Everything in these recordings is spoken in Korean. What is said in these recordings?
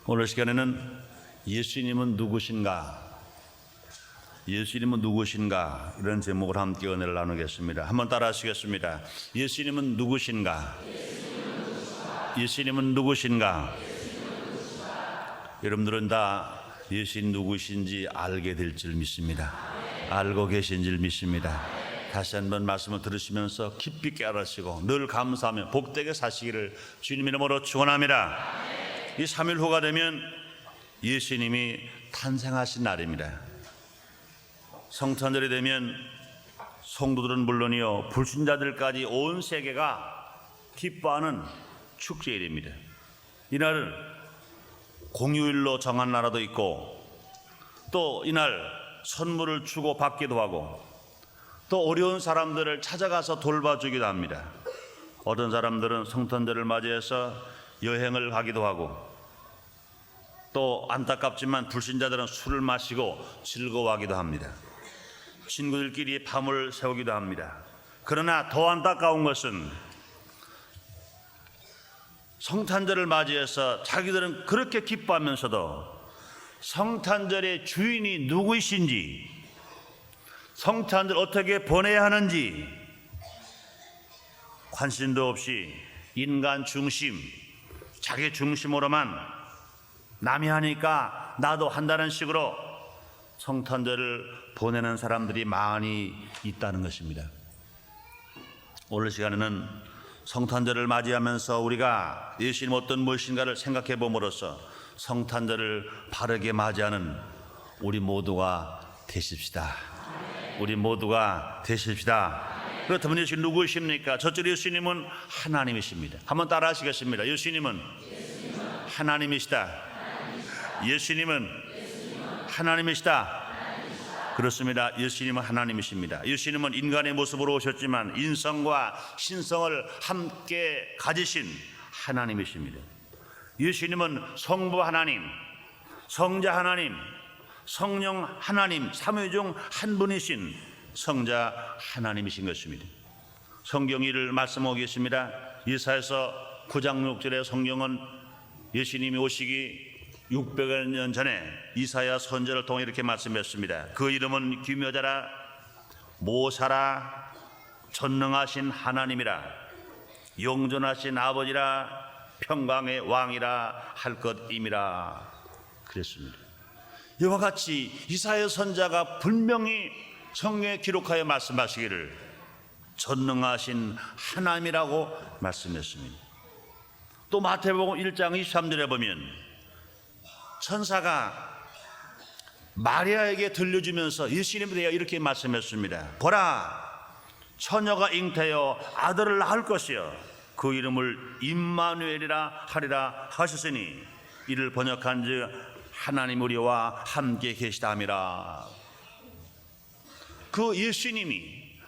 오늘 시간에는 예수님은 누구신가? 예수님은 누구신가? 이런 제목으로 함께 은혜를 나누겠습니다. 한번 따라 하시겠습니다. 예수님은 누구신가? 예수님은 누구신가? 여러분들은 다 예수님 누구신지 알게 될 줄 믿습니다. 알고 계신 줄 믿습니다. 다시 한번 말씀을 들으시면서 깊이 깨달으시고 늘 감사하며 복되게 사시기를 주님의 이름으로 축원합니다. 이 3일 후가 되면 예수님이 탄생하신 날입니다. 성탄절이 되면 성도들은 물론이요 불신자들까지 온 세계가 기뻐하는 축제일입니다. 이날은 공휴일로 정한 나라도 있고 또 이날 선물을 주고 받기도 하고 또 어려운 사람들을 찾아가서 돌봐주기도 합니다. 어떤 사람들은 성탄절을 맞이해서 여행을 가기도 하고 또 안타깝지만 불신자들은 술을 마시고 즐거워하기도 합니다. 친구들끼리 밤을 새우기도 합니다. 그러나 더 안타까운 것은 성탄절을 맞이해서 자기들은 그렇게 기뻐하면서도 성탄절의 주인이 누구이신지, 성탄절 어떻게 보내야 하는지 관심도 없이 인간 중심, 자기 중심으로만 남이 하니까 나도 한다는 식으로 성탄절을 보내는 사람들이 많이 있다는 것입니다. 오늘 시간에는 성탄절을 맞이하면서 우리가 예수님 어떤 무엇인가를 생각해 봄으로써 성탄절을 바르게 맞이하는 우리 모두가 되십시다. 우리 모두가 되십시다. 그렇다면 예수님 누구이십니까? 첫째 예수님은 하나님이십니다. 한번 따라 하시겠습니다. 예수님은 하나님이시다. 예수님은 하나님이시다. 그렇습니다. 예수님은 하나님이십니다. 예수님은 인간의 모습으로 오셨지만 인성과 신성을 함께 가지신 하나님이십니다. 예수님은 성부 하나님, 성자 하나님, 성령 하나님, 삼위 중 한 분이신 성자 하나님이신 것입니다. 성경이 이를 말씀하겠습니다. 이사야서 9장 6절의 성경은 예수님이 오시기 600여 년 전에 이사야 선지자를 통해 이렇게 말씀했습니다. 그 이름은 기묘자라, 모사라, 전능하신 하나님이라, 영존하신 아버지라, 평강의 왕이라 할 것임이라 그랬습니다. 이와 같이 이사야 선지자가 분명히 성경에 기록하여 말씀하시기를 전능하신 하나님이라고 말씀했습니다. 또 마태복음 1장 23절에 보면 천사가 마리아에게 들려주면서 예수님에 대해 이렇게 말씀했습니다. 보라, 처녀가 잉태하여 아들을 낳을 것이요 그 이름을 임마누엘이라 하리라 하셨으니 이를 번역한즉 하나님 우리와 함께 계시다 함이라. 그 예수님이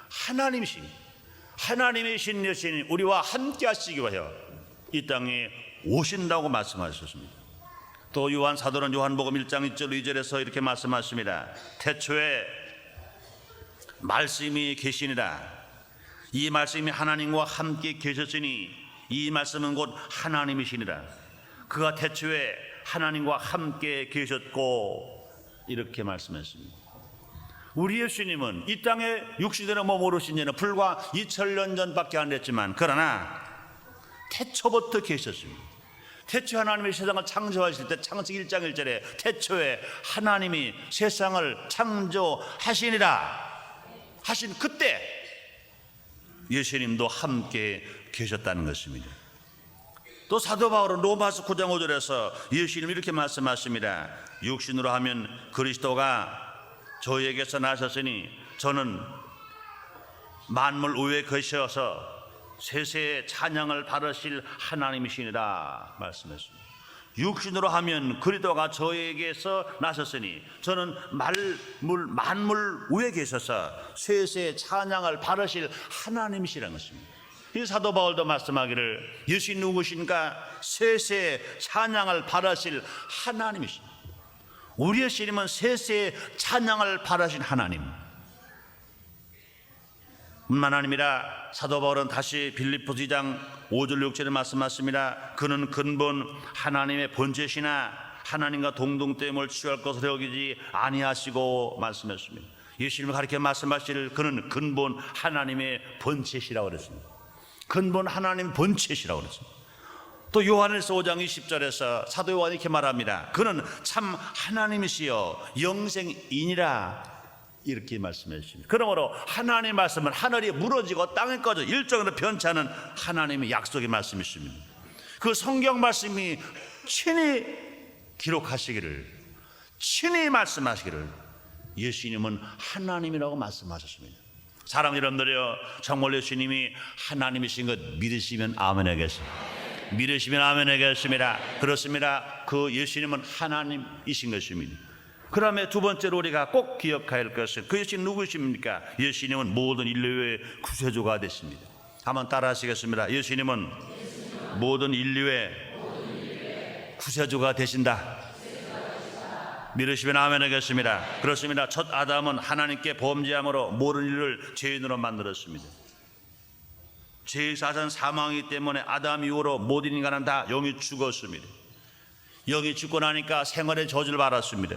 하나님이신 예수님 우리와 함께 하시기 위하여 이 땅에 오신다고 말씀하셨습니다. 또 요한 사도는 요한복음 1장 1절 2절에서 이렇게 말씀하십니다. 태초에 말씀이 계시니라. 이 말씀이 하나님과 함께 계셨으니 이 말씀은 곧 하나님이시니라. 그가 태초에 하나님과 함께 계셨고 이렇게 말씀했습니다. 우리 예수님은 이 땅에 육신으로 몸으로 오신 지는 불과 2000년 전밖에 안 됐지만 그러나 태초부터 계셨습니다. 태초 하나님이 세상을 창조하실 때 창세기 1장 1절에 태초에 하나님이 세상을 창조하시니라 하신 그때 예수님도 함께 계셨다는 것입니다. 또 사도 바울은 로마서 9장 5절에서 예수님이 이렇게 말씀하십니다. 육신으로 하면 그리스도가 저에게서 나셨으니 저는 만물 위에 계셔서 세세의 찬양을 받으실 하나님이시니라 말씀했습니다. 육신으로 하면 그리스도가 저에게서 나셨으니 저는 만물 위에 계셔서 세세의 찬양을 받으실 하나님이시라는 것입니다. 이 사도 바울도 말씀하기를 예수님 누구신가? 세세의 찬양을 받으실 하나님이십니다. 우리의 예수님은 세세의 찬양을 받으신 하나님, 뿐만 아니라 사도 바울은 다시 빌립보서 2장 5절 6절에 말씀하십니다. 그는 근본 하나님의 본체시나 하나님과 동등됨을 취할 것을 여기지 아니하시고 말씀했습니다. 예수님을 가리켜 말씀하실 그는 근본 하나님의 본체시라고 그랬습니다. 근본 하나님의 본체시라고 그랬습니다. 또 요한일서 5장 20절에서 사도 요한이 이렇게 말합니다. 그는 참 하나님이시여 영생이니라 이렇게 말씀해 주십니다. 그러므로 하나님의 말씀은 하늘이 무너지고 땅에 꺼져 일정으로 변치하는 하나님의 약속의 말씀이십니다. 그 성경 말씀이 친히 기록하시기를, 친히 말씀하시기를 예수님은 하나님이라고 말씀하셨습니다. 사랑하는 여러분들이여, 정말 예수님이 하나님이신 것 믿으시면 아멘 하겠습니다. 믿으시면 아멘 하겠습니다. 그렇습니다. 그 예수님은 하나님이신 것입니다. 그 다음에 두 번째로 우리가 꼭 기억해야 할 것은 그 예수님 누구십니까? 예수님은 모든 인류의 구세주가 되십니다. 한번 따라 하시겠습니다. 예수님은 모든 인류의 구세주가 되신다. 믿으시면 아멘 하겠습니다. 그렇습니다. 첫 아담은 하나님께 범죄함으로 모든 인류를 죄인으로 만들었습니다. 죄의 사전 사망이기 때문에 아담 이후로 모든 인간은 다 영이 죽었습니다. 영이 죽고 나니까 생활의 저주를 받았습니다.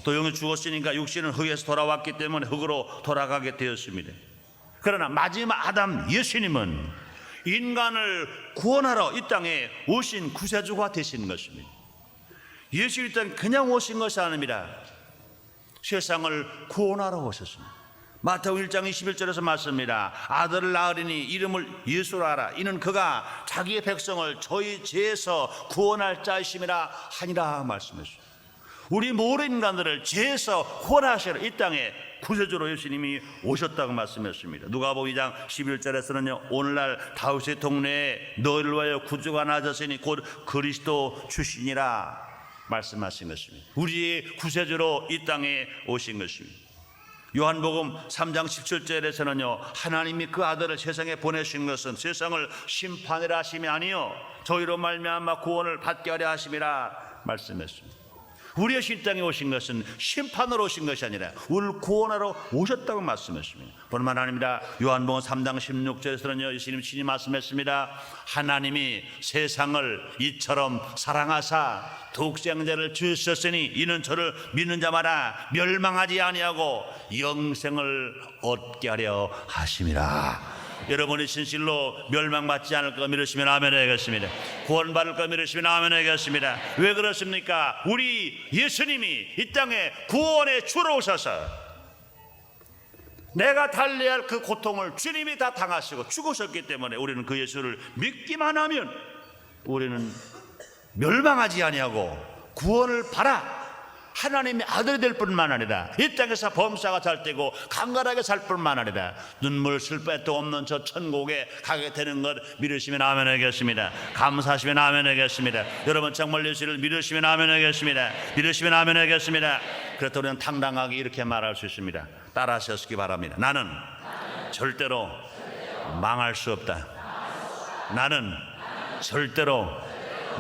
또 영이 죽었으니까 육신은 흙에서 돌아왔기 때문에 흙으로 돌아가게 되었습니다. 그러나 마지막 아담 예수님은 인간을 구원하러 이 땅에 오신 구세주가 되시는 것입니다. 예수님 이 땅에 그냥 오신 것이 아닙니다. 세상을 구원하러 오셨습니다. 마태복음 1장 21절에서 말씀합니다. 아들을 낳으리니 이름을 예수라 하라. 이는 그가 자기의 백성을 저희 죄에서 구원할 자이심이라 하니라 말씀했습니다. 우리 모든 인간들을 죄에서 구원하시러 이 땅에 구세주로 예수님이 오셨다고 말씀했습니다. 누가복음 2장 11절에서는요, 오늘날 다윗의 동네에 너희를 위하여 구주가 나졌으니 곧 그리스도 주시니라 말씀하신 것입니다. 우리의 구세주로 이 땅에 오신 것입니다. 요한복음 3장 17절에서는요, 하나님이 그 아들을 세상에 보내신 것은 세상을 심판하려 하심이 아니요 저희로 말미암아 구원을 받게 하려 하심이라 말씀했습니다. 우리의 이 땅에 오신 것은 심판으로 오신 것이 아니라 우리를 구원하러 오셨다고 말씀했습니다. 뿐만 아닙니다. 요한복음 3장 16절에서는요, 예수님 친히 말씀했습니다. 하나님이 세상을 이처럼 사랑하사 독생자를 주셨으니 이는 저를 믿는 자마다 멸망하지 아니하고 영생을 얻게 하려 하심이라. 여러분이 진실로 멸망받지 않을 거 믿으시면 아멘 하겠습니다. 구원받을 거 믿으시면 아멘 하겠습니다. 왜 그렇습니까? 우리 예수님이 이 땅에 구원의 주로 오셔서 내가 달려야 할 그 고통을 주님이 다 당하시고 죽으셨기 때문에 우리는 그 예수를 믿기만 하면 우리는 멸망하지 아니하고 구원을 받아 하나님의 아들이 될 뿐만 아니라 이 땅에서 범사가 잘 되고 강건하게 살 뿐만 아니라 눈물 슬픔도 없는 저 천국에 가게 되는 것 믿으시면 아멘 하겠습니다. 감사하시면 아멘 하겠습니다. 여러분 정말 예수를 믿으시면 아멘 하겠습니다. 믿으시면 아멘 하겠습니다. 그렇다고 우리는 당당하게 이렇게 말할 수 있습니다. 따라 하시기 바랍니다. 나는 절대로 망할 수 없다. 나는 절대로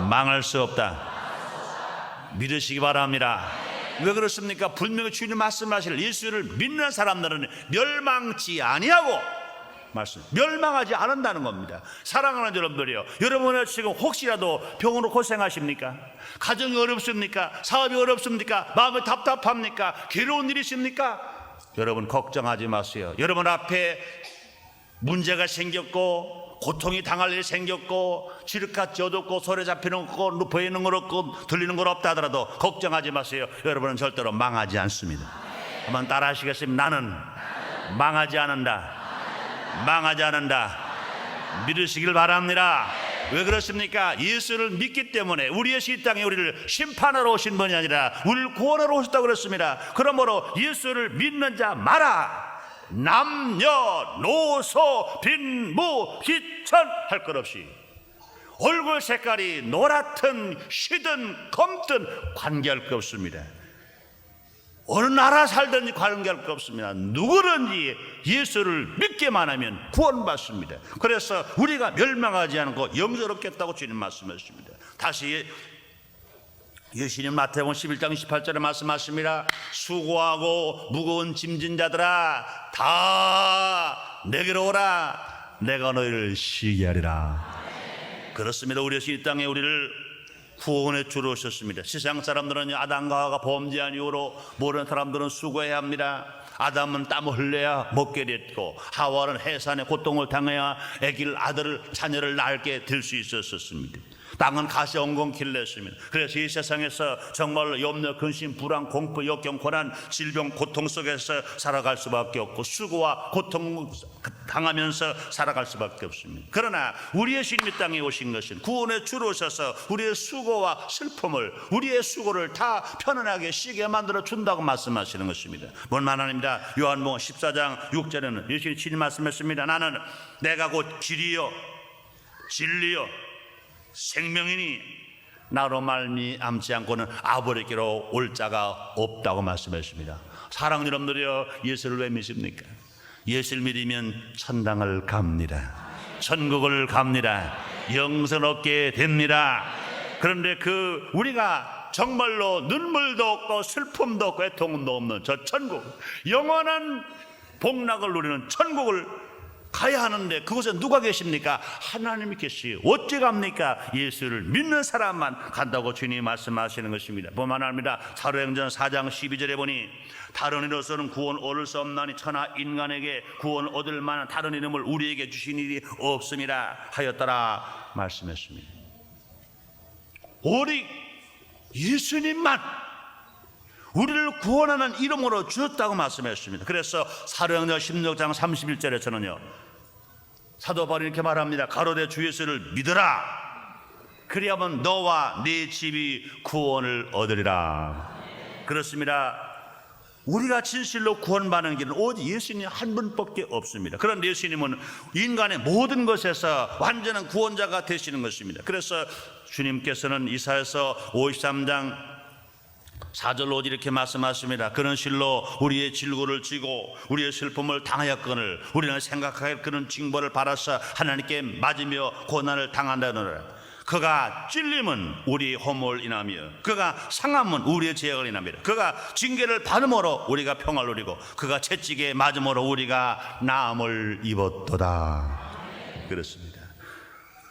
망할 수 없다. 믿으시기 바랍니다. 왜 그렇습니까? 분명히 주님 말씀하실 예수를 믿는 사람들은 멸망치 아니하고 멸망하지 않는다는 겁니다. 사랑하는 여러분들이요, 여러분은 지금 혹시라도 병으로 고생하십니까? 가정이 어렵습니까? 사업이 어렵습니까? 마음이 답답합니까? 괴로운 일이 있습니까? 여러분 걱정하지 마세요. 여러분 앞에 문제가 생겼고 고통이 당할 일이 생겼고 지륵같이 어둡고 소리 잡히는 거 없고 보이는 건 없고 들리는 건 없다 하더라도 걱정하지 마세요. 여러분은 절대로 망하지 않습니다. 한번 따라 하시겠습니다. 나는 망하지 않는다. 망하지 않는다. 믿으시길 바랍니다. 왜 그렇습니까? 예수를 믿기 때문에 우리의 이 땅에 우리를 심판하러 오신 분이 아니라 우리를 구원하러 오셨다고 그랬습니다. 그러므로 예수를 믿는 자 마라. 남녀노소 빈무 희천 할 것 없이 얼굴 색깔이 노랗든 시든 검든 관계할 것 없습니다. 어느 나라 살든지 관계할 것 없습니다. 누구든지 예수를 믿기만 하면 구원받습니다. 그래서 우리가 멸망하지 않고 영생롭겠다고 주님 말씀하십니다. 다시 예수님 마태복음 11장 18절에 말씀하십니다. 수고하고 무거운 짐진 자들아 다 내게로 오라. 내가 너희를 쉬게 하리라. 그렇습니다. 우리 이 땅에 우리를 구원의 주로 오셨습니다. 세상 사람들은 아담과 하와가 범죄한 이후로 모르는 사람들은 수고해야 합니다. 아담은 땀을 흘려야 먹게 됐고 하와는 해산의 고통을 당해야 아들을 자녀를 낳게 될 수 있었습니다. 땅은 가시 엉겅퀴를 냈습니다. 그래서 이 세상에서 정말로 염려, 근심, 불안, 공포, 역경, 고난, 질병, 고통 속에서 살아갈 수밖에 없고 수고와 고통 당하면서 살아갈 수밖에 없습니다. 그러나 우리의 주님 이 땅에 오신 것은 구원의 주로 오셔서 우리의 수고와 슬픔을, 우리의 수고를 다 편안하게 쉬게 만들어 준다고 말씀하시는 것입니다. 뭔 하나님입니다. 요한복음 14장 6절에는 예수님이 친히 말씀했습니다. 나는 내가 곧 길이요 진리요 생명이니 나로 말미암지 않고는 아버지께로 올 자가 없다고 말씀하십니다. 사랑하는 여러분들이여, 예수를 왜 믿습니까? 예수를 믿으면 천당을 갑니다. 천국을 갑니다. 영생을 얻게 됩니다. 그런데 우리가 정말로 눈물도 없고 슬픔도 없고 애통도 없는 저 천국, 영원한 복락을 누리는 천국을 가야 하는데 그곳에 누가 계십니까? 하나님이 계시요. 어찌 갑니까? 예수를 믿는 사람만 간다고 주님이 말씀하시는 것입니다. 보면 합니다. 사도행전 4장 12절에 보니 다른 이로서는 구원 얻을 수 없나니 천하 인간에게 구원 얻을 만한 다른 이름을 우리에게 주신 일이 없음이라 하였더라 말씀했습니다. 오직 예수님만 우리를 구원하는 이름으로 주셨다고 말씀했습니다. 그래서 사도행전 16장 31절에서는요 사도 바울이 이렇게 말합니다. 가로되 주 예수를 믿으라. 그리하면 너와 네 집이 구원을 얻으리라. 그렇습니다. 우리가 진실로 구원받는 길은 오직 예수님 한 분밖에 없습니다. 그런데 예수님은 인간의 모든 것에서 완전한 구원자가 되시는 것입니다. 그래서 주님께서는 이사야서 53장 4절로 이렇게 말씀하십니다. 그런 실로 우리의 질고를 지고 우리의 슬픔을 당하였거늘 우리는 생각하여 그런 징벌을 받아서 하나님께 맞으며 고난을 당한다느라. 그가 찔림은 우리의 허물을 인하며 그가 상함은 우리의 죄악을 인하며 그가 징계를 받음으로 우리가 평화를 누리고 그가 채찍에 맞음으로 우리가 나음을 입었도다. 그렇습니다.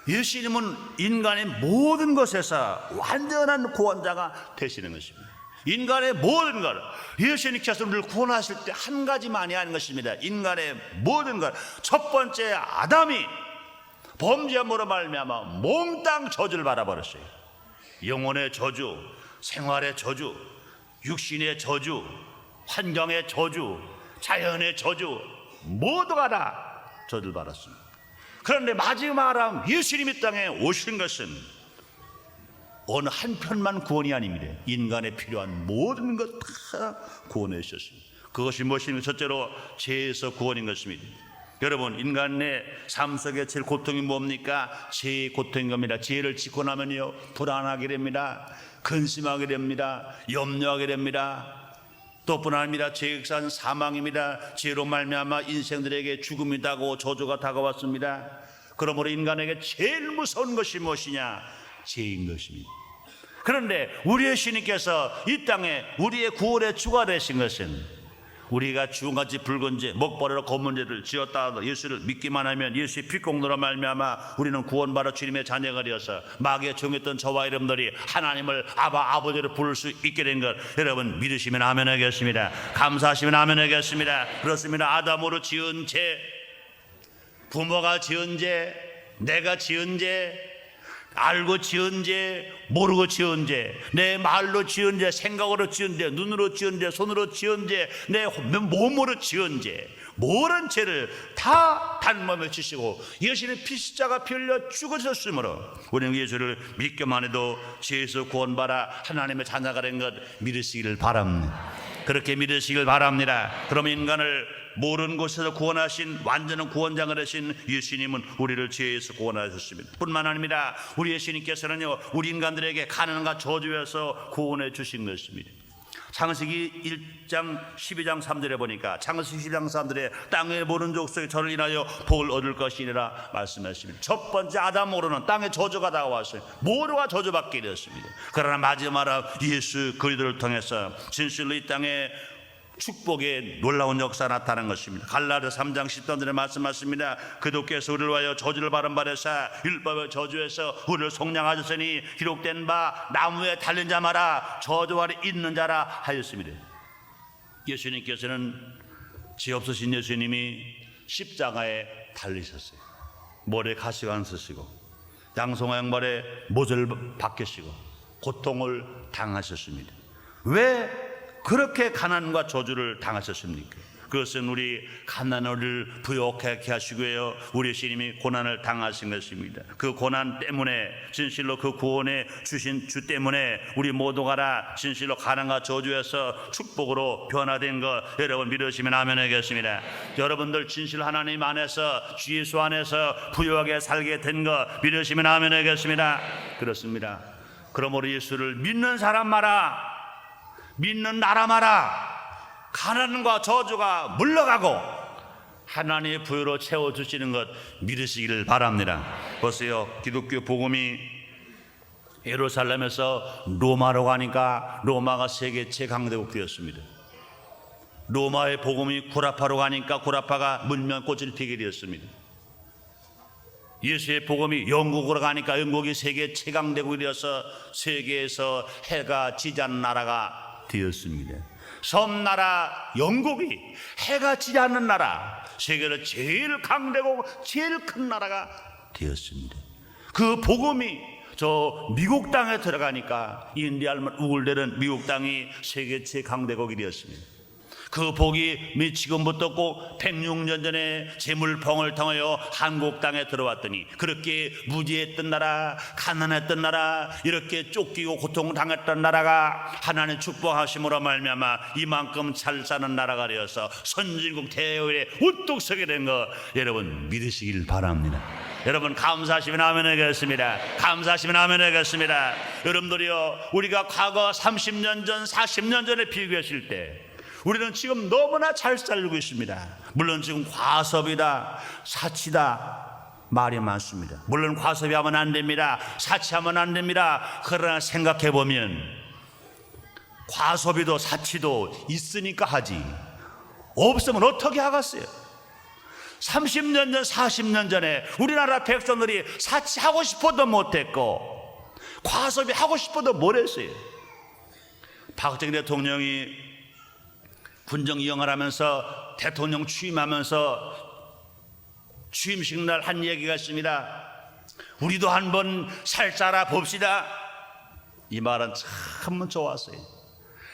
예수님은 인간의 모든 것에서 완전한 구원자가 되시는 것입니다. 인간의 모든 것, 예수님께서 우리를 구원하실 때 한 가지만이 아닌 것입니다. 인간의 모든 것, 첫 번째 아담이 범죄함으로 말미암아 몽땅 저주를 받아버렸어요. 영혼의 저주, 생활의 저주, 육신의 저주, 환경의 저주, 자연의 저주 모두가 다 저주를 받았습니다. 그런데 마지막 아담 예수님이 땅에 오신 것은 어느 한편만 구원이 아닙니다. 인간에 필요한 모든 것 다 구원해 주셨습니다. 그것이 무엇입니까? 첫째로 죄에서 구원인 것입니다. 여러분, 인간의 삶 속에 제일 고통이 뭡니까? 죄의 고통인 겁니다. 죄를 짓고 나면요 불안하게 됩니다. 근심하게 됩니다. 염려하게 됩니다. 또 뿐 아닙니다. 죄의 역사는 사망입니다. 죄로 말미암아 인생들에게 죽음이 다가오고 저주가 다가왔습니다. 그러므로 인간에게 제일 무서운 것이 무엇이냐? 죄인 것입니다. 그런데 우리의 주님께서 이 땅에 우리의 구원의 주가 되신 것은 우리가 주같이 붉은 죄, 먹버리로 검은 죄를 지었다 하도 예수를 믿기만 하면 예수의 피공로로 말미암아 우리는 구원받아 주님의 자녀가 되어서 마귀의 종했던 저와 여러분들이 하나님을 아버지로 부를 수 있게 된 것 여러분 믿으시면 아멘 하겠습니다. 감사하시면 아멘 하겠습니다. 그렇습니다. 아담으로 지은 죄, 부모가 지은 죄, 내가 지은 죄, 알고 지은 죄, 모르고 지은 죄, 내 말로 지은 죄, 생각으로 지은 죄, 눈으로 지은 죄, 손으로 지은 죄, 내 몸으로 지은 죄, 모든 죄를 다 단몸에 지시고 예수님의 피시자가 피 흘려 죽으셨으므로 우리는 예수를 믿기만 해도 죄에서 구원받아 하나님의 자녀가 된 것 믿으시기를 바랍니다. 그렇게 믿으시길 바랍니다. 그럼 인간을 모르는 곳에서 구원하신 완전한 구원자가 되신 예수님은 우리를 죄에서 구원하셨습니다. 뿐만 아닙니다. 우리 예수님께서는요 우리 인간들에게 가난과 저주에서 구원해 주신 것입니다. 창세기 1장 12장 3절에 보니까 창세기 12장 3절에 땅에 모른 족속이 저를 인하여 복을 얻을 것이니라 말씀하십니다. 첫 번째 아담으로는 땅에 저주가 다가왔어요. 모두가 저주받게 되었습니다. 그러나 마지막으로 예수 그리스도를 통해서 진실로 이 땅에 축복의 놀라운 역사가 나타난 것입니다. 갈라디아서 3장 10절에 말씀하십니다. 그도께서 우리를 위하여 저주를 받은 바되사 율법의 저주에서 우리를 속량하셨으니 기록된 바 나무에 달린 자 마라 저주 아래 있는 자라 하였습니다. 예수님께서는 죄 없으신 예수님이 십자가에 달리셨어요. 머리에 가시관 쓰시고 양송아 양발에 못을 박히시고 고통을 당하셨습니다. 왜 그렇게 가난과 저주를 당하셨습니까? 그것은 우리 가난을 부욕하게 하시고요, 우리 주님이 고난을 당하신 것입니다. 그 고난 때문에 진실로 그 구원에 주신 주 때문에 우리 모두가 다 진실로 가난과 저주에서 축복으로 변화된 것 여러분 믿으시면 아멘 하겠습니다. 여러분들 진실 하나님 안에서 주 예수 안에서 부유하게 살게 된 것 믿으시면 아멘 하겠습니다. 그렇습니다. 그러므로 예수를 믿는 사람마다, 믿는 나라마다 가난과 저주가 물러가고 하나님의 부유로 채워주시는 것 믿으시기를 바랍니다. 보세요, 기독교 복음이 예루살렘에서 로마로 가니까 로마가 세계 최강대국 되었습니다. 로마의 복음이 구라파로 가니까 구라파가 문명꽃을 피게 되었습니다. 예수의 복음이 영국으로 가니까 영국이 세계 최강대국이 되어서 세계에서 해가 지지 않는 나라가 되었습니다. 섬나라 영국이 해가 지지 않는 나라, 세계로 제일 강대고 제일 큰 나라가 되었습니다. 그 복음이 저 미국 땅에 들어가니까 인디알만 우글대는 미국 땅이 세계 최강대국이 되었습니다. 그 복이 지금부터 꼭 106년 전에 재물봉을 통하여 한국 땅에 들어왔더니 그렇게 무지했던 나라, 가난했던 나라, 이렇게 쫓기고 고통당했던 나라가 하나님 축복하심으로 말미암아 이만큼 잘 사는 나라가 되어서 선진국 대열에 우뚝 서게 된 거 여러분 믿으시길 바랍니다. 여러분 감사하시면 아멘 하겠습니다. 감사하시면 아멘 하겠습니다. 여러분들이요, 우리가 과거 30년 전 40년 전에 비교했을 때 우리는 지금 너무나 잘 살고 있습니다. 물론 지금 과섭이다, 사치다 말이 많습니다. 물론 과섭이하면 안 됩니다. 사치하면 안 됩니다. 그러나 생각해 보면 과섭이도 사치도 있으니까 하지, 없으면 어떻게 하겠어요? 30년 전 40년 전에 우리나라 백성들이 사치하고 싶어도 못했고 과섭이 하고 싶어도 뭘 했어요? 박정희 대통령이 군정 이용을 하면서 대통령 취임하면서 취임식 날 한 얘기가 있습니다. 우리도 한번 살살아 봅시다. 이 말은 참 좋았어요.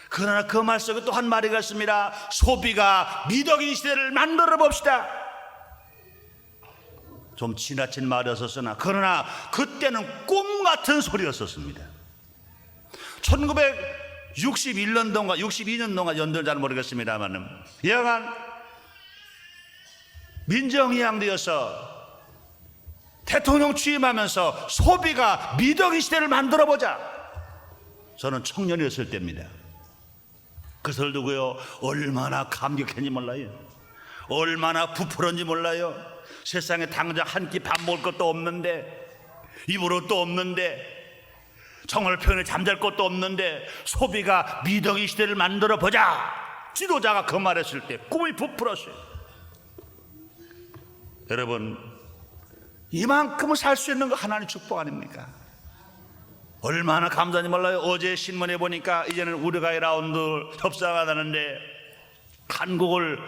그러나 그 말 속에 또 한 말이 있습니다. 소비가 미덕인 시대를 만들어 봅시다. 좀 지나친 말이었으나 그러나 그때는 꿈 같은 소리였었습니다. 1961년 동안 62년 동안 연도를 잘 모르겠습니다만 여하간 민정이양되어서 대통령 취임하면서 소비가 미덕인 시대를 만들어보자. 저는 청년이었을 때입니다. 그것을 두고요 얼마나 감격했는지 몰라요. 얼마나 부풀었는지 몰라요. 세상에 당장 한 끼 밥 먹을 것도 없는데, 입을 옷도 없는데, 정월 편에 잠잘 것도 없는데 소비가 미덕인 시대를 만들어 보자. 지도자가 그 말했을 때 꿈이 부풀었어요. 여러분, 이만큼은 살 수 있는 거 하나님 축복 아닙니까? 얼마나 감사한지 몰라요. 어제 신문에 보니까 이제는 우리가 라운드 협상하다는데 한국을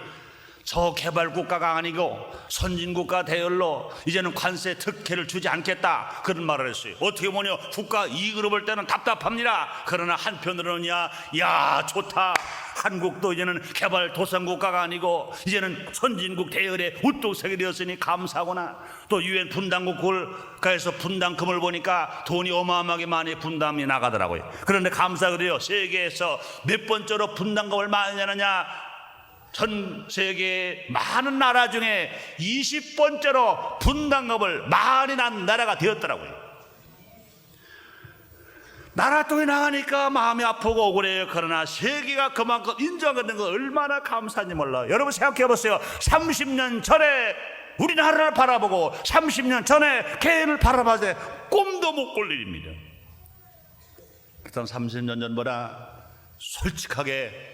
저개발 국가가 아니고 선진국가 대열로 이제는 관세 특혜를 주지 않겠다, 그런 말을 했어요. 어떻게 보면 국가 이익으로 볼 때는 답답합니다. 그러나 한편으로는 야 좋다, 한국도 이제는 개발 도상 국가가 아니고 이제는 선진국 대열에 우뚝 서게 되었으니 감사하구나. 또 유엔 분담국 국가에서 분담금을 보니까 돈이 어마어마하게 많이 분담이 나가더라고요. 그런데 감사드려요. 세계에서 몇 번째로 분담금을 많이 내느냐? 전 세계 많은 나라 중에 20번째로 분담금을 많이 난 나라가 되었더라고요. 나라 돈이 나가니까 마음이 아프고 억울해요. 그러나 세계가 그만큼 인정하는 거 얼마나 감사한지 몰라요. 여러분 생각해 보세요. 30년 전에 우리나라를 바라보고 30년 전에 개인을 바라봐도 꿈도 못 꿀 일입니다. 그렇다면 30년 전보다 솔직하게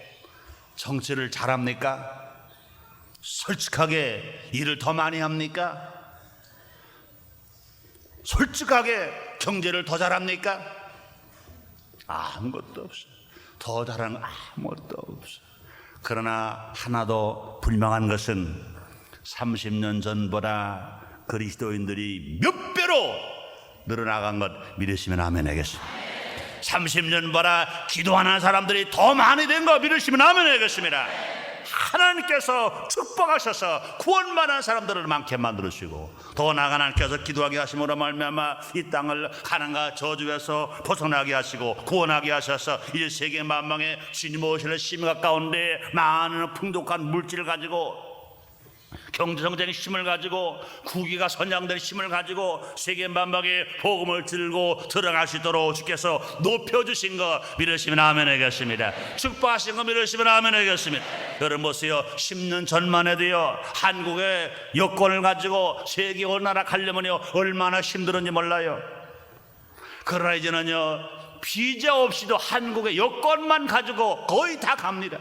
정치를 잘합니까? 솔직하게 일을 더 많이 합니까? 솔직하게 경제를 더 잘합니까? 아무것도 없어요. 더 잘하는 거 아무것도 없어요. 그러나 하나도 불명한 것은 30년 전보다 그리스도인들이 몇 배로 늘어나간 것 믿으시면 아멘 하겠습니다. 30년보다 기도하는 사람들이 더 많이 된 거 믿으시면 아멘 하겠습니다. 하나님께서 축복하셔서 구원받은 사람들을 많게 만들으시고 더 나아가 하나님께서 기도하게 하심으로 말미암아 이 땅을 가난과 저주에서 벗어나게 하시고 구원하게 하셔서 이제 세계 만방에 주님 오실 심각 가운데 많은 풍족한 물질을 가지고 경제성장의 힘을 가지고 국위가 선양될 힘을 가지고 세계 만방에 복음을 들고 들어갈 수 있도록 주께서 높여주신 거 믿으시면 아멘 하겠습니다. 축복하신 거 믿으시면 아멘 하겠습니다. 여러분 보세요. 10년 전만 해도요 한국의 여권을 가지고 세계 어느 나라 가려면요 얼마나 힘들었는지 몰라요. 그러나 이제는요 비자 없이도 한국의 여권만 가지고 거의 다 갑니다.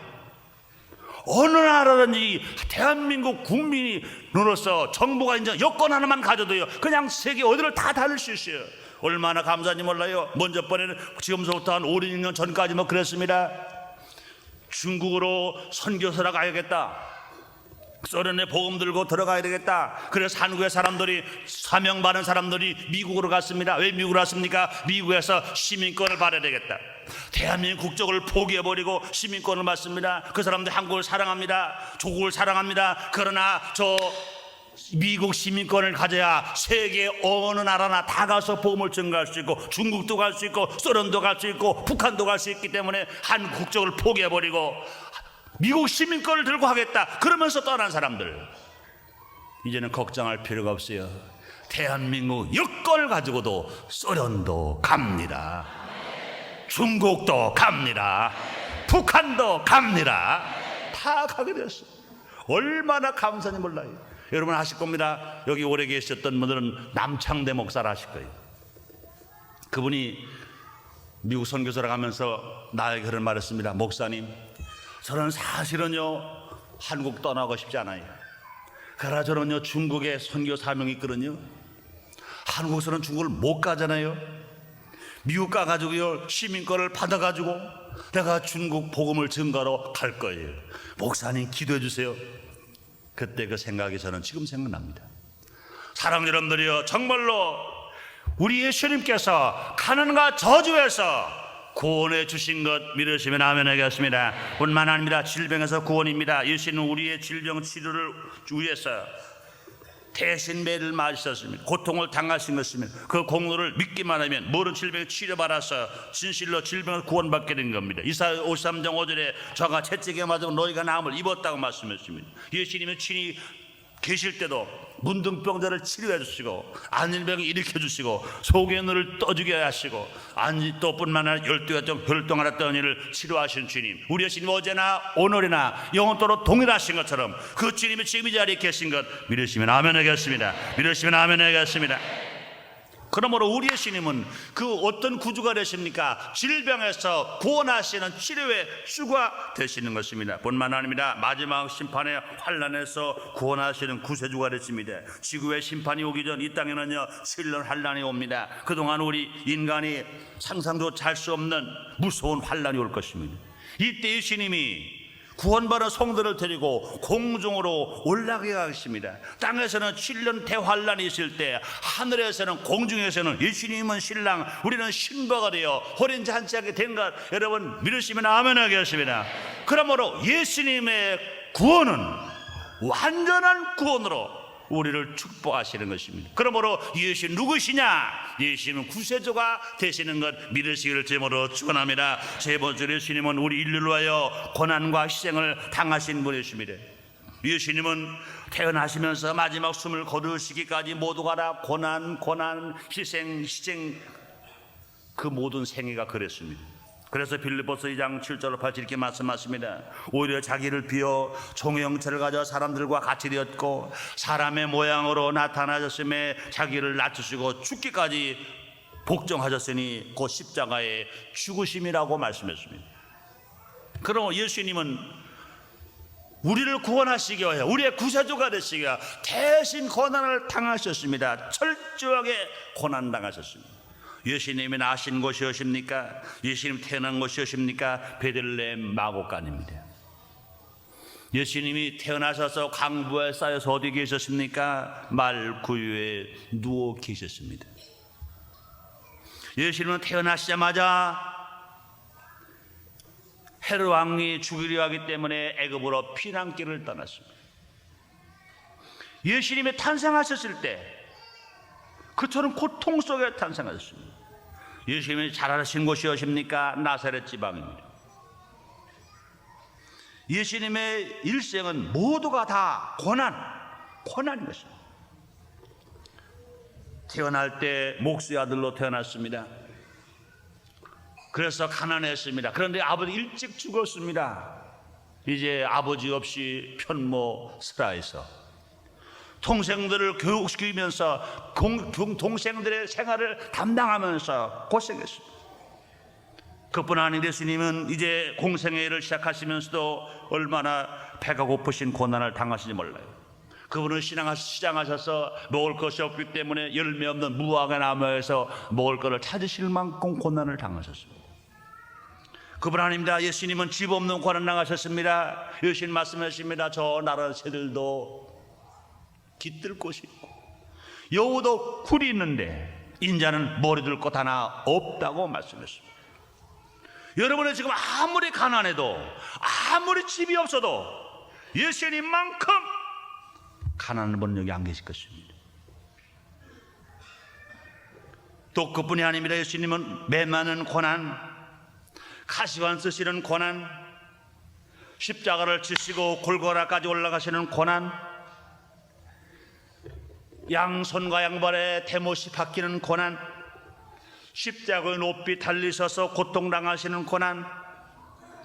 어느 나라든지 대한민국 국민으로서 정부가 이제 여권 하나만 가져도요 그냥 세계 어디를 다 다닐 수 있어요. 얼마나 감사한지 몰라요. 먼저 번에는 지금서부터 한 5, 6년 전까지 뭐 그랬습니다. 중국으로 선교사라 가야겠다. 소련에 복음 들고 들어가야 되겠다. 그래서 한국의 사람들이 사명받은 사람들이 미국으로 갔습니다. 왜 미국으로 갔습니까? 미국에서 시민권을 받아야 되겠다. 대한민국 국적을 포기해버리고 시민권을 받습니다. 그 사람들 한국을 사랑합니다. 조국을 사랑합니다. 그러나 저 미국 시민권을 가져야 세계 어느 나라나 다 가서 복음을 증거할 수 있고 중국도 갈 수 있고 소련도 갈 수 있고 북한도 갈 수 있기 때문에 한국 국적을 포기해버리고 미국 시민권을 들고 하겠다 그러면서 떠난 사람들 이제는 걱정할 필요가 없어요. 대한민국 여권을 가지고도 소련도 갑니다. 중국도 갑니다. 북한도 갑니다. 다 가게 됐어요. 얼마나 감사한지 몰라요. 여러분 아실 겁니다. 여기 오래 계셨던 분들은 남창대 목사를 아실 거예요. 그분이 미국 선교사를 가면서 나에게 그런 말을 했습니다. 목사님, 저는 사실은요 한국 떠나고 싶지 않아요. 그러나 저는요 중국에 선교 사명이 있거든요. 한국에서는 중국을 못 가잖아요. 미국 가가지고요 시민권을 받아가지고 내가 중국 복음을 증거로 갈 거예요. 목사님 기도해 주세요. 그때 그 생각이 저는 지금 생각납니다. 사랑 여러분들이요 정말로 우리 예수님께서 가난과 저주에서 구원해 주신 것 믿으시면 아멘 하겠습니다. 뿐만 아닙니다. 질병에서 구원입니다. 예수님은 우리의 질병 치료를 위해서 대신 매를 맞으셨습니다. 고통을 당하신 것입니다. 그 공로를 믿기만 하면 모든 질병에 치료받아서 진실로 질병을 구원받게 된 겁니다. 이사야 53장 5절에 저가 채찍에 맞으면 너희가 나음을 입었다고 말씀했습니다. 예수님은 친히 계실 때도 문둥병자를 치료해 주시고 안일병을 일으켜 주시고 속의 눈을 떠주게 하시고 안지또뿐만 아니라 12가정 혈통하였던 일을 치료하신 주님, 우리 예수님 어제나 오늘이나 영원토록 동일하신 것처럼 그 주님이 지금 이 자리에 계신 것 믿으시면 아멘 하겠습니다. 믿으시면 아멘 하겠습니다. 그러므로 우리 예수님은 그 어떤 구주가 되십니까? 질병에서 구원하시는 치료의 주가 되시는 것입니다. 뿐만 아닙니다. 마지막 심판의 환난에서 구원하시는 구세주가 되십니다. 지구의 심판이 오기 전 이 땅에는요 신령 환난이 옵니다. 그동안 우리 인간이 상상도 할 수 없는 무서운 환난이 올 것입니다. 이때 예수님이 구원받은 성도를 데리고 공중으로 올라가게 하십니다. 땅에서는 7년 대환란이 있을 때 하늘에서는 공중에서는 예수님은 신랑 우리는 신부가 되어 호린 잔치하게 된 것 여러분 믿으시면 아멘 하겠습니다. 그러므로 예수님의 구원은 완전한 구원으로 우리를 축복하시는 것입니다. 그러므로 예수 누구시냐? 예수님은 구세주가 되시는 것 믿으시기를 제목으로 축원합니다. 세 번째로 예수님은 우리 인류를 위하여 고난과 희생을 당하신 분이십니다. 예수님은 태어나시면서 마지막 숨을 거두시기까지 모두가 다 고난, 희생 그 모든 생애가 그랬습니다. 그래서 빌립보서 2장 7절 8절 이렇게 말씀하십니다. 오히려 자기를 비워 종의 형체를 가져 사람들과 같이 되었고 사람의 모양으로 나타나셨음에 자기를 낮추시고 죽기까지 복종하셨으니 곧 십자가의 죽으심이라고 말씀했습니다. 그럼 예수님은 우리를 구원하시기 위하여 우리의 구세주가 되시기 위하여 대신 고난을 당하셨습니다. 철저하게 고난당하셨습니다. 예수님이 나신 곳이 어십니까? 예수님 태어난 곳이 어십니까? 베들레헴 마곡간입니다. 예수님이 태어나셔서 강부에 쌓여서 어디 계셨습니까? 말구유에 누워 계셨습니다. 예수님은 태어나시자마자 헤롯 왕이 죽이려 하기 때문에 애굽으로 피난길을 떠났습니다. 예수님이 탄생하셨을 때 그처럼 고통 속에 탄생하셨습니다. 예수님이 자라신 곳이 어십니까? 나사렛 지방입니다. 예수님의 일생은 모두가 다 고난인 것입니다. 태어날 때 목수의 아들로 태어났습니다. 그래서 가난했습니다. 그런데 아버지 일찍 죽었습니다. 이제 아버지 없이 편모스라에서 동생들을 교육시키면서 동생들의 생활을 담당하면서 고생했습니다. 그뿐 아닌 예수님은 이제 공생애를 시작하시면서도 얼마나 배가 고프신 고난을 당하시는지 몰라요. 그분은 시장하셔서 먹을 것이 없기 때문에 열매 없는 무화과 나무에서 먹을 것을 찾으실 만큼 고난을 당하셨습니다. 그분 아닙니다. 예수님은 집 없는 고난 당하셨습니다. 예수님 말씀하십니다. 저 나라 새들도 깃들 곳이 있고 여우도 굴이 있는데 인자는 머리 둘 곳 하나 없다고 말씀했습니다. 여러분은 지금 아무리 가난해도 아무리 집이 없어도 예수님만큼 가난한 분은 여기 안 계실 것입니다. 또 그뿐이 아닙니다. 예수님은 매많은 고난, 가시관 쓰시는 고난, 십자가를 지시고 골고라까지 올라가시는 고난, 양손과 양발에 대못이 박히는 고난, 십자가의 높이 달리셔서 고통당하시는 고난,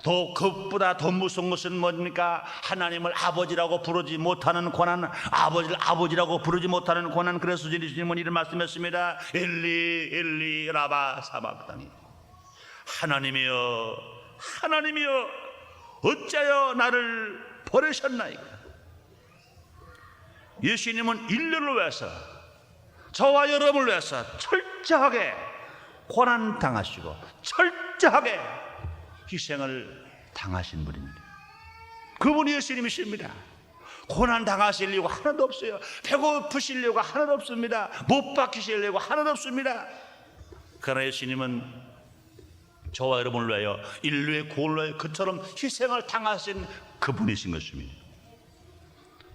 그것보다 더 무서운 것은 뭡니까? 하나님을 아버지라고 부르지 못하는 고난, 아버지를 아버지라고 부르지 못하는 고난. 그래서 예수님은 이런 말씀했습니다. 엘리 엘리 라바 사박다니, 하나님이여 하나님이여 어찌하여 나를 버리셨나이까. 예수님은 인류를 위해서, 저와 여러분을 위해서 철저하게 고난 당하시고 철저하게 희생을 당하신 분입니다. 그분이 예수님이십니다. 고난 당하실 이유가 하나도 없어요. 배고프실 이유가 하나도 없습니다. 못 박히실 이유가 하나도 없습니다. 그러나 예수님은 저와 여러분을 위하여, 인류의 구원을 위하여 그처럼 희생을 당하신 그분이신 것입니다.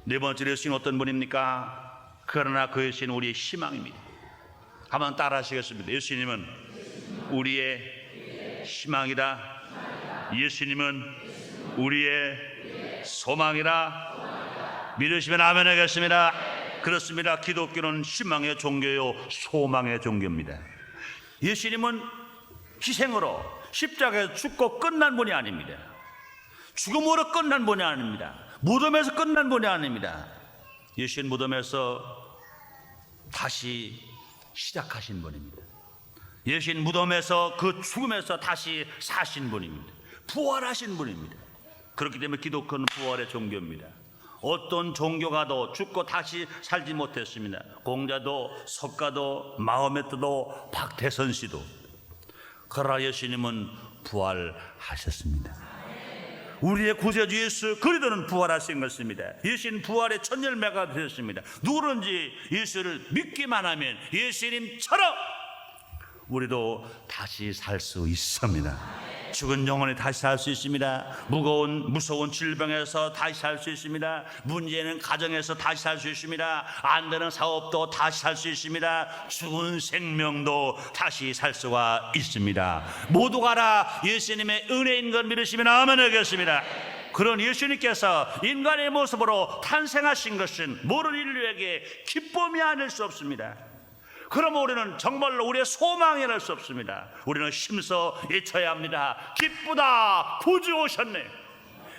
네 번째로 예수님 어떤 분입니까? 그러나 그 예수는 우리의 희망입니다. 한번 따라 하시겠습니다. 예수님은 우리의 희망이다. 예수님은 우리의 소망이라. 믿으시면 아멘 하겠습니다. 그렇습니다. 기독교는 희망의 종교요 소망의 종교입니다. 예수님은 희생으로 십자가에 죽고 끝난 분이 아닙니다. 죽음으로 끝난 분이 아닙니다. 무덤에서 끝난 분이 아닙니다. 예수님 무덤에서 다시 시작하신 분입니다. 예수님 무덤에서, 그 죽음에서 다시 사신 분입니다. 부활하신 분입니다. 그렇기 때문에 기독교는 부활의 종교입니다. 어떤 종교가 더 죽고 다시 살지 못했습니다. 공자도, 석가도, 마호메트도, 박태선 씨도. 그러나 예수님은 부활하셨습니다. 우리의 구세주 예수 그리스도는 부활하신 것입니다. 예수님 부활의 첫 열매가 되었습니다. 누구든지 예수를 믿기만 하면 예수님처럼 우리도 다시 살 수 있습니다. 죽은 영혼이 다시 살 수 있습니다. 무서운 질병에서 다시 살 수 있습니다. 문제는 가정에서 다시 살 수 있습니다. 안 되는 사업도 다시 살 수 있습니다. 죽은 생명도 다시 살 수가 있습니다. 모두가 다 예수님의 은혜인 걸 믿으시면 아멘 하겠습니다. 그런 예수님께서 인간의 모습으로 탄생하신 것은 모든 인류에게 기쁨이 아닐 수 없습니다. 그러면 우리는 정말로 우리의 소망이 될 수 없습니다. 우리는 힘써 외쳐야 합니다. 기쁘다 구주 오셨네.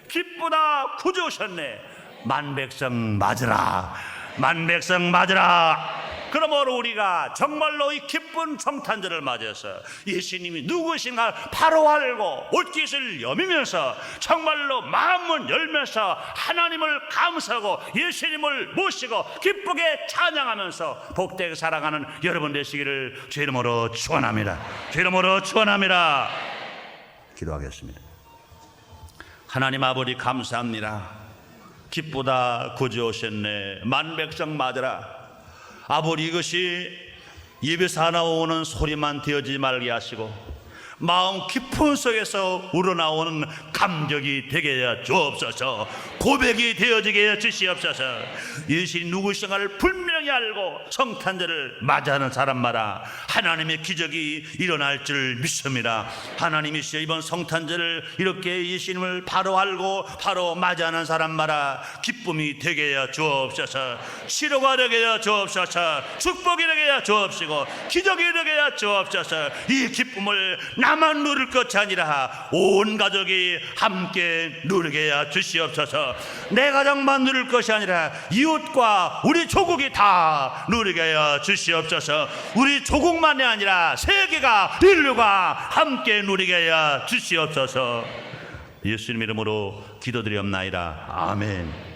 기쁘다 구주 오셨네. 만백성 맞으라. 만백성 맞으라. 그러므로 우리가 정말로 이 기쁜 성탄절을 맞이해서 예수님이 누구신가 바로 알고 옷깃을 여미면서 정말로 마음을 열면서 하나님을 감사하고 예수님을 모시고 기쁘게 찬양하면서 복되게 살아가는 여러분 되시기를 주 이름으로 축원합니다. 주 이름으로 축원합니다. 기도하겠습니다. 하나님 아버지 감사합니다. 기쁘다 구주 오셨네. 만백성 맞으라. 아버지, 이것이 입에서 나오는 소리만 되어지지 말게 하시고 마음 깊은 속에서 우러나오는 감격이 되게 해 주옵소서. 고백이 되어지게 해 주시옵소서. 예수님 누구신가를 분명히 알고 성탄절을 맞이하는 사람마다 하나님의 기적이 일어날 줄 믿습니다. 하나님이시여 이번 성탄절을 이렇게 예수님을 바로 알고 바로 맞이하는 사람마다 기쁨이 되게 해 주옵소서. 치료가 되게 해 주옵소서. 축복이 되게 해 주옵시고 기적이 되게 해 주옵소서. 이 기쁨을 나만 누릴 것이 아니라 온 가족이 함께 누리게 해 주시옵소서. 내 가정만 누릴 것이 아니라 이웃과 우리 조국이 다 누리게 해 주시옵소서. 우리 조국만이 아니라 세계가 인류가 함께 누리게 해 주시옵소서. 예수님 이름으로 기도드리옵나이다. 아멘.